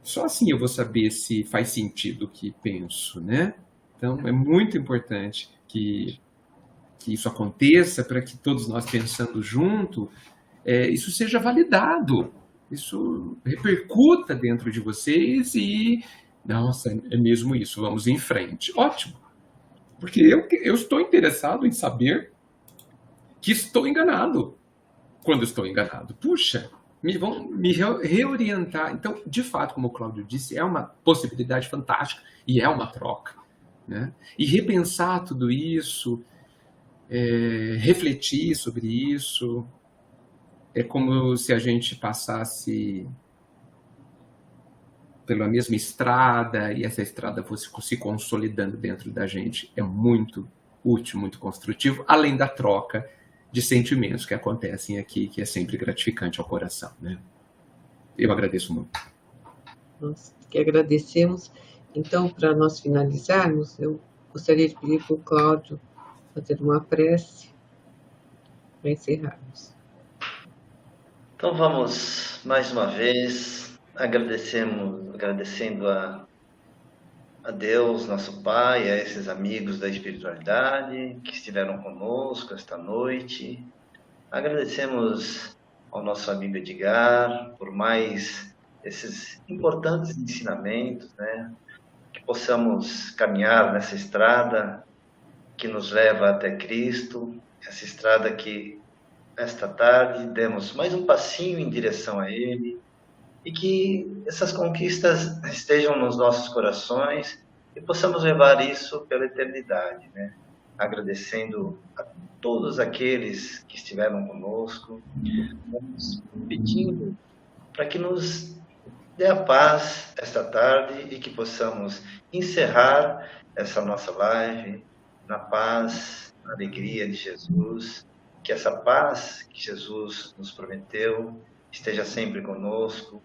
só assim eu vou saber se faz sentido o que penso, né? Então, é muito importante que que isso aconteça, para que todos nós pensando junto, isso seja validado, isso repercuta dentro de vocês e, nossa, é mesmo isso, vamos em frente. Ótimo, porque eu estou interessado em saber que estou enganado quando estou enganado. Puxa, vão me reorientar. Então, de fato, como o Cláudio disse, é uma possibilidade fantástica e é uma troca, né? E repensar tudo isso, refletir sobre isso, é como se a gente passasse pela mesma estrada e essa estrada fosse se consolidando dentro da gente. É muito útil, muito construtivo, além da troca de sentimentos que acontecem aqui, que é sempre gratificante ao coração, né? Eu agradeço muito. Nós que agradecemos. Então, para nós finalizarmos, eu gostaria de pedir para o Cláudio fazer uma prece para encerrarmos. Então vamos mais uma vez agradecendo a Deus, nosso Pai, a esses amigos da espiritualidade que estiveram conosco esta noite. Agradecemos ao nosso amigo Edgar por mais esses importantes ensinamentos, né? Que possamos caminhar nessa estrada que nos leva até Cristo, essa estrada que esta tarde demos mais um passinho em direção a Ele e que essas conquistas estejam nos nossos corações e possamos levar isso pela eternidade, né? Agradecendo a todos aqueles que estiveram conosco, pedindo para que nos dê a paz esta tarde e que possamos encerrar essa nossa live na paz, na alegria de Jesus. Que essa paz que Jesus nos prometeu esteja sempre conosco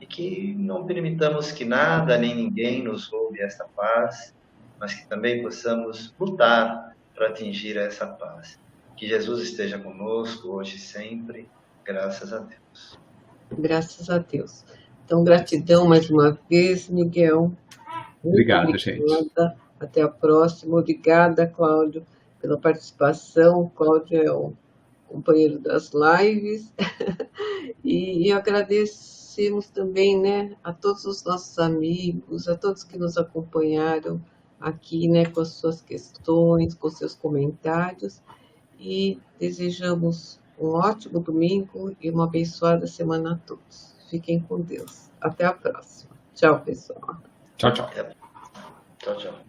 e que não permitamos que nada nem ninguém nos roube essa paz, mas que também possamos lutar para atingir essa paz. Que Jesus esteja conosco hoje e sempre, graças a Deus. Graças a Deus. Então, gratidão mais uma vez, Miguel. Obrigado, gente. Até a próxima. Obrigada, Cláudio, pela participação. Cláudio é o companheiro das lives. E agradecemos também, né, a todos os nossos amigos, a todos que nos acompanharam aqui, né, com as suas questões, com seus comentários. E desejamos um ótimo domingo e uma abençoada semana a todos. Fiquem com Deus. Até a próxima. Tchau, pessoal. Tchau, tchau. Tchau, tchau.